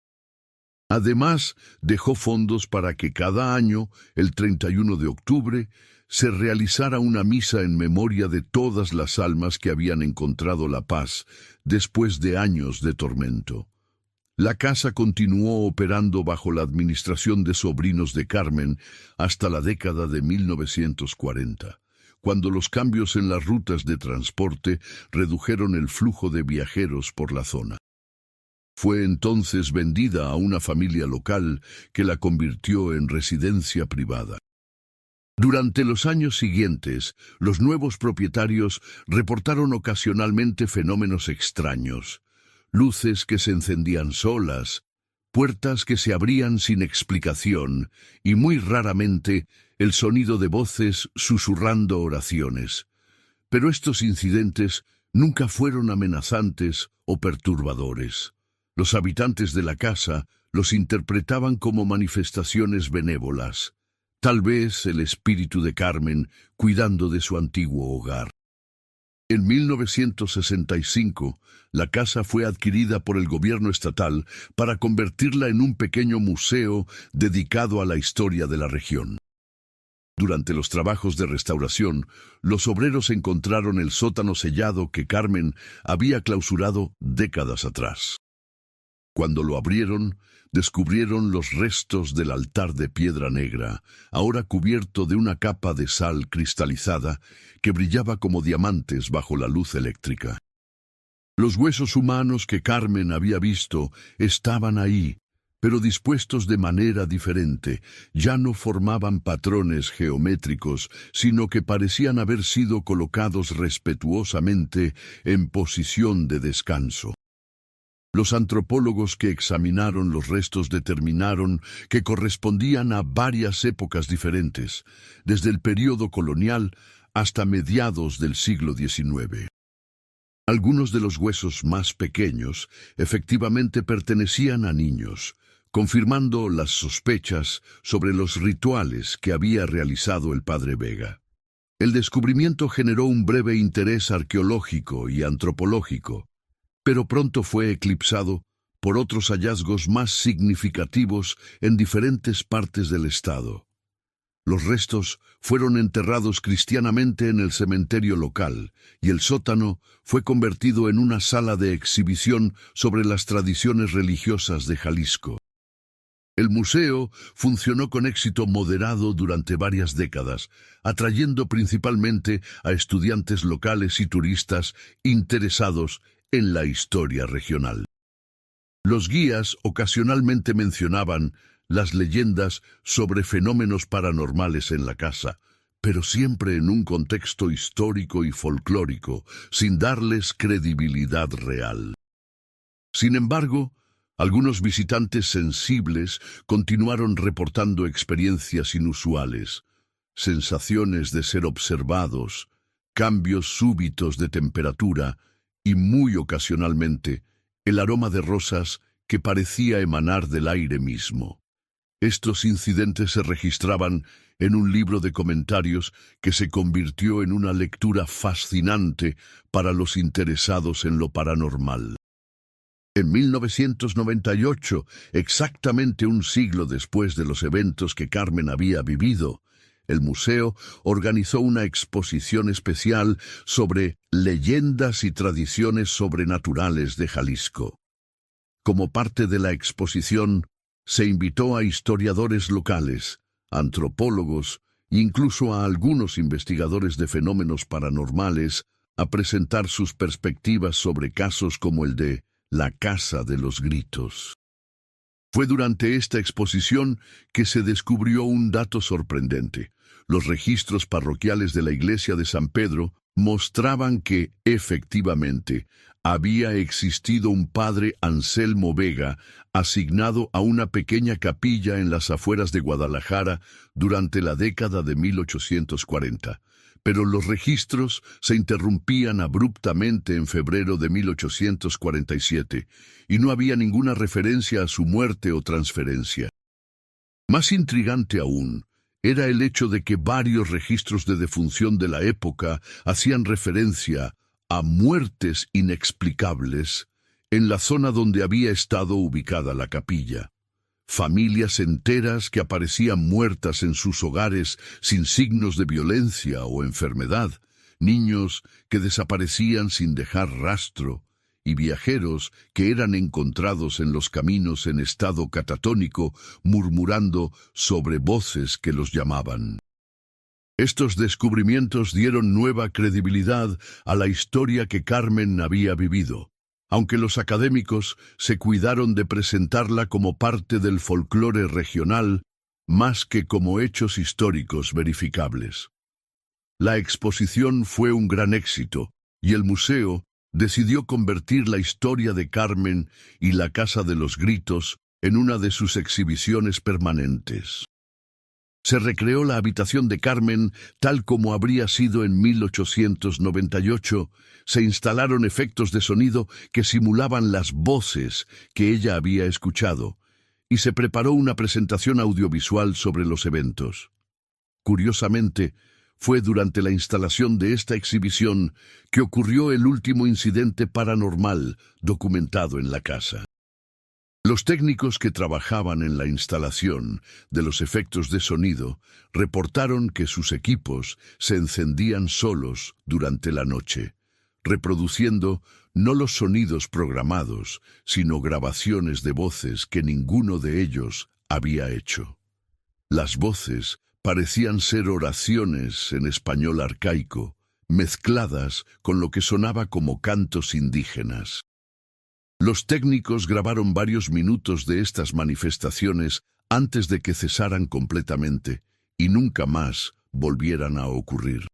Además, dejó fondos para que cada año, el 31 de octubre, se realizara una misa en memoria de todas las almas que habían encontrado la paz después de años de tormento. La casa continuó operando bajo la administración de sobrinos de Carmen hasta la década de 1940, cuando los cambios en las rutas de transporte redujeron el flujo de viajeros por la zona. Fue entonces vendida a una familia local que la convirtió en residencia privada. Durante los años siguientes, los nuevos propietarios reportaron ocasionalmente fenómenos extraños: luces que se encendían solas, puertas que se abrían sin explicación y muy raramente el sonido de voces susurrando oraciones. Pero estos incidentes nunca fueron amenazantes o perturbadores. Los habitantes de la casa los interpretaban como manifestaciones benévolas, tal vez el espíritu de Carmen cuidando de su antiguo hogar. En 1965, la casa fue adquirida por el gobierno estatal para convertirla en un pequeño museo dedicado a la historia de la región. Durante los trabajos de restauración, los obreros encontraron el sótano sellado que Carmen había clausurado décadas atrás. Cuando lo abrieron, descubrieron los restos del altar de piedra negra, ahora cubierto de una capa de sal cristalizada que brillaba como diamantes bajo la luz eléctrica. Los huesos humanos que Carmen había visto estaban ahí, pero dispuestos de manera diferente. Ya no formaban patrones geométricos, sino que parecían haber sido colocados respetuosamente en posición de descanso. Los antropólogos que examinaron los restos determinaron que correspondían a varias épocas diferentes, desde el período colonial hasta mediados del siglo XIX. Algunos de los huesos más pequeños efectivamente pertenecían a niños, confirmando las sospechas sobre los rituales que había realizado el padre Vega. El descubrimiento generó un breve interés arqueológico y antropológico, pero pronto fue eclipsado por otros hallazgos más significativos en diferentes partes del estado. Los restos fueron enterrados cristianamente en el cementerio local y el sótano fue convertido en una sala de exhibición sobre las tradiciones religiosas de Jalisco. El museo funcionó con éxito moderado durante varias décadas, atrayendo principalmente a estudiantes locales y turistas interesados en la historia regional. Los guías ocasionalmente mencionaban las leyendas sobre fenómenos paranormales en la casa, pero siempre en un contexto histórico y folclórico, sin darles credibilidad real. Sin embargo, algunos visitantes sensibles continuaron reportando experiencias inusuales, sensaciones de ser observados, cambios súbitos de temperatura y muy ocasionalmente el aroma de rosas que parecía emanar del aire mismo. Estos incidentes se registraban en un libro de comentarios que se convirtió en una lectura fascinante para los interesados en lo paranormal. En 1998, exactamente un siglo después de los eventos que Carmen había vivido, el museo organizó una exposición especial sobre leyendas y tradiciones sobrenaturales de Jalisco. Como parte de la exposición, se invitó a historiadores locales, antropólogos incluso a algunos investigadores de fenómenos paranormales, a presentar sus perspectivas sobre casos como el de la Casa de los Gritos. Fue durante esta exposición que se descubrió un dato sorprendente. Los registros parroquiales de la iglesia de San Pedro mostraban que, efectivamente, había existido un padre Anselmo Vega asignado a una pequeña capilla en las afueras de Guadalajara durante la década de 1840. Pero los registros se interrumpían abruptamente en febrero de 1847 y no había ninguna referencia a su muerte o transferencia. Más intrigante aún era el hecho de que varios registros de defunción de la época hacían referencia a muertes inexplicables en la zona donde había estado ubicada la capilla. Familias enteras que aparecían muertas en sus hogares sin signos de violencia o enfermedad, niños que desaparecían sin dejar rastro, y viajeros que eran encontrados en los caminos en estado catatónico, murmurando sobre voces que los llamaban. Estos descubrimientos dieron nueva credibilidad a la historia que Carmen había vivido, aunque los académicos se cuidaron de presentarla como parte del folclore regional, más que como hechos históricos verificables. La exposición fue un gran éxito, y el museo decidió convertir la historia de Carmen y la Casa de los Gritos en una de sus exhibiciones permanentes. Se recreó la habitación de Carmen tal como habría sido en 1898, se instalaron efectos de sonido que simulaban las voces que ella había escuchado, y se preparó una presentación audiovisual sobre los eventos. Curiosamente, fue durante la instalación de esta exhibición que ocurrió el último incidente paranormal documentado en la casa. Los técnicos que trabajaban en la instalación de los efectos de sonido reportaron que sus equipos se encendían solos durante la noche, reproduciendo no los sonidos programados, sino grabaciones de voces que ninguno de ellos había hecho. Las voces parecían ser oraciones en español arcaico, mezcladas con lo que sonaba como cantos indígenas. Los técnicos grabaron varios minutos de estas manifestaciones antes de que cesaran completamente y nunca más volvieran a ocurrir.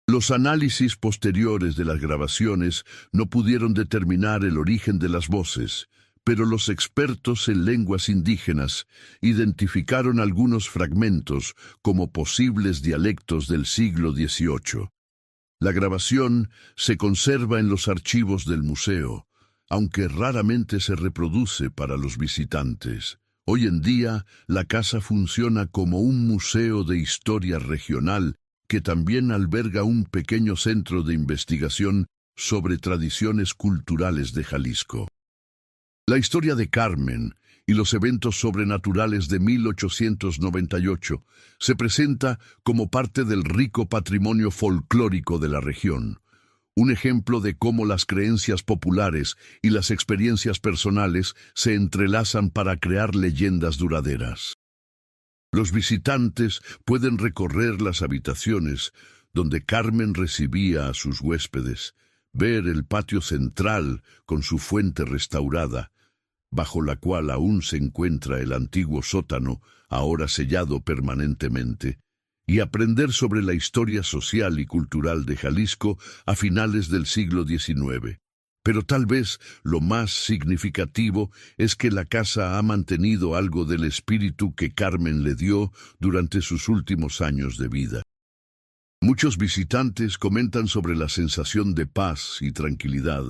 Los análisis posteriores de las grabaciones no pudieron determinar el origen de las voces, pero los expertos en lenguas indígenas identificaron algunos fragmentos como posibles dialectos del siglo XVIII. La grabación se conserva en los archivos del museo, aunque raramente se reproduce para los visitantes. Hoy en día, la casa funciona como un museo de historia regional que también alberga un pequeño centro de investigación sobre tradiciones culturales de Jalisco. La historia de Carmen y los eventos sobrenaturales de 1898 se presenta como parte del rico patrimonio folclórico de la región. Un ejemplo de cómo las creencias populares y las experiencias personales se entrelazan para crear leyendas duraderas. Los visitantes pueden recorrer las habitaciones donde Carmen recibía a sus huéspedes, ver el patio central con su fuente restaurada, bajo la cual aún se encuentra el antiguo sótano, ahora sellado permanentemente, y aprender sobre la historia social y cultural de Jalisco a finales del siglo XIX. Pero tal vez lo más significativo es que la casa ha mantenido algo del espíritu que Carmen le dio durante sus últimos años de vida. Muchos visitantes comentan sobre la sensación de paz y tranquilidad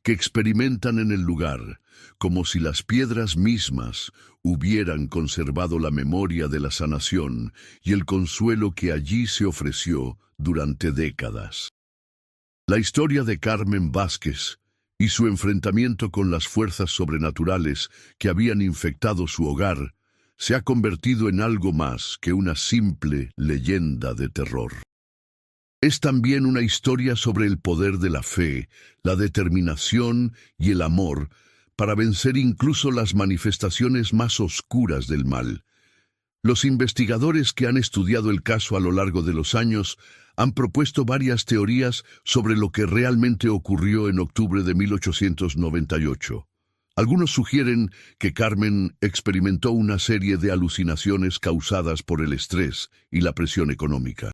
que experimentan en el lugar, como si las piedras mismas hubieran conservado la memoria de la sanación y el consuelo que allí se ofreció durante décadas. La historia de Carmen Vázquez y su enfrentamiento con las fuerzas sobrenaturales que habían infectado su hogar se ha convertido en algo más que una simple leyenda de terror. Es también una historia sobre el poder de la fe, la determinación y el amor para vencer incluso las manifestaciones más oscuras del mal. Los investigadores que han estudiado el caso a lo largo de los años han propuesto varias teorías sobre lo que realmente ocurrió en octubre de 1898. Algunos sugieren que Carmen experimentó una serie de alucinaciones causadas por el estrés y la presión económica.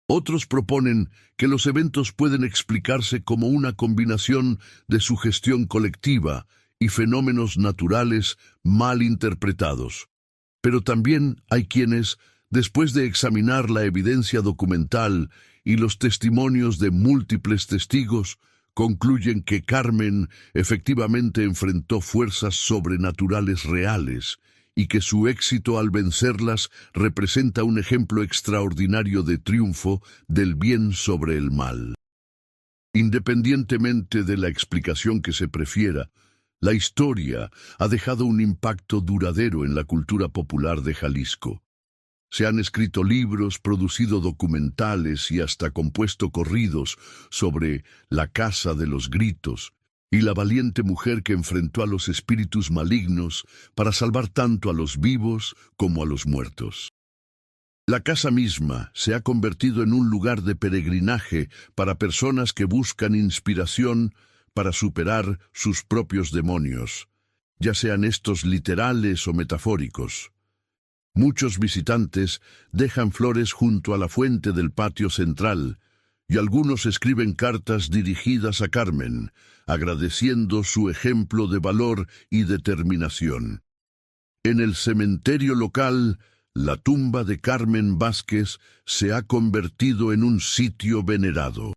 Otros proponen que los eventos pueden explicarse como una combinación de sugestión colectiva y fenómenos naturales mal interpretados. Pero también hay quienes, después de examinar la evidencia documental y los testimonios de múltiples testigos, concluyen que Carmen efectivamente enfrentó fuerzas sobrenaturales reales y que su éxito al vencerlas representa un ejemplo extraordinario de triunfo del bien sobre el mal. Independientemente de la explicación que se prefiera, la historia ha dejado un impacto duradero en la cultura popular de Jalisco. Se han escrito libros, producido documentales y hasta compuesto corridos sobre la Casa de los Gritos y la valiente mujer que enfrentó a los espíritus malignos para salvar tanto a los vivos como a los muertos. La casa misma se ha convertido en un lugar de peregrinaje para personas que buscan inspiración para superar sus propios demonios, ya sean estos literales o metafóricos. Muchos visitantes dejan flores junto a la fuente del patio central y algunos escriben cartas dirigidas a Carmen, agradeciendo su ejemplo de valor y determinación. En el cementerio local, la tumba de Carmen Vázquez se ha convertido en un sitio venerado.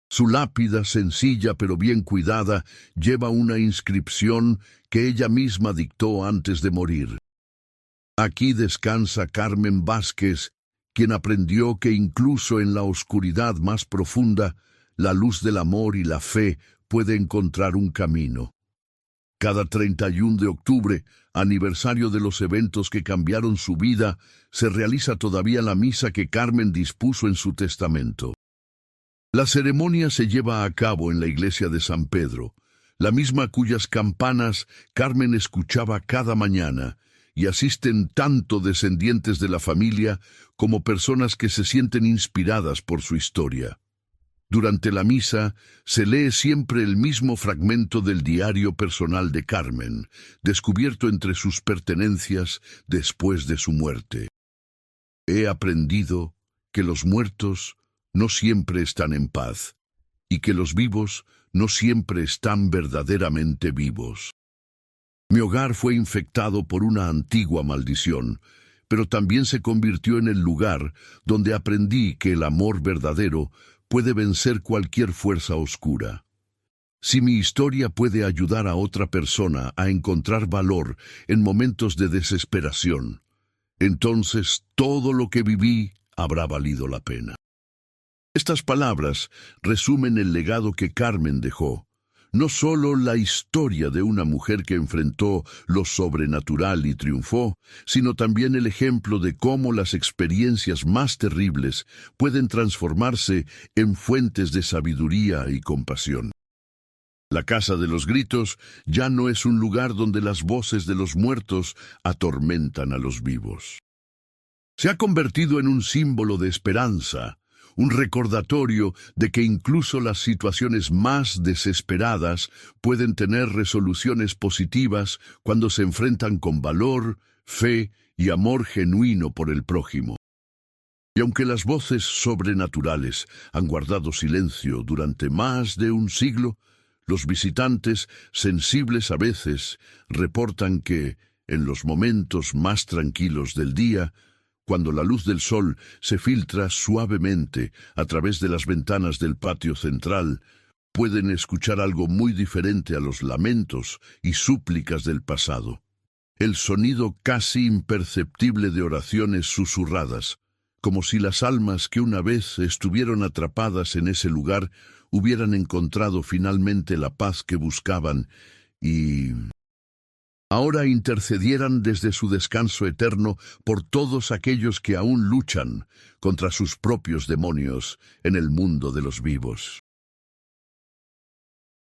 Su lápida, sencilla pero bien cuidada, lleva una inscripción que ella misma dictó antes de morir. Aquí descansa Carmen Vázquez, quien aprendió que incluso en la oscuridad más profunda, la luz del amor y la fe puede encontrar un camino. Cada 31 de octubre, aniversario de los eventos que cambiaron su vida, se realiza todavía la misa que Carmen dispuso en su testamento. La ceremonia se lleva a cabo en la iglesia de San Pedro, la misma cuyas campanas Carmen escuchaba cada mañana, y asisten tanto descendientes de la familia como personas que se sienten inspiradas por su historia. Durante la misa se lee siempre el mismo fragmento del diario personal de Carmen, descubierto entre sus pertenencias después de su muerte. He aprendido que los muertos no siempre están en paz, y que los vivos no siempre están verdaderamente vivos. Mi hogar fue infectado por una antigua maldición, pero también se convirtió en el lugar donde aprendí que el amor verdadero puede vencer cualquier fuerza oscura. Si mi historia puede ayudar a otra persona a encontrar valor en momentos de desesperación, entonces todo lo que viví habrá valido la pena. Estas palabras resumen el legado que Carmen dejó. No solo la historia de una mujer que enfrentó lo sobrenatural y triunfó, sino también el ejemplo de cómo las experiencias más terribles pueden transformarse en fuentes de sabiduría y compasión. La Casa de los Gritos ya no es un lugar donde las voces de los muertos atormentan a los vivos. Se ha convertido en un símbolo de esperanza, un recordatorio de que incluso las situaciones más desesperadas pueden tener resoluciones positivas cuando se enfrentan con valor, fe y amor genuino por el prójimo. Y aunque las voces sobrenaturales han guardado silencio durante más de un siglo, los visitantes, sensibles a veces, reportan que, en los momentos más tranquilos del día, cuando la luz del sol se filtra suavemente a través de las ventanas del patio central, pueden escuchar algo muy diferente a los lamentos y súplicas del pasado. El sonido casi imperceptible de oraciones susurradas, como si las almas que una vez estuvieron atrapadas en ese lugar hubieran encontrado finalmente la paz que buscaban y ahora intercedieran desde su descanso eterno por todos aquellos que aún luchan contra sus propios demonios en el mundo de los vivos.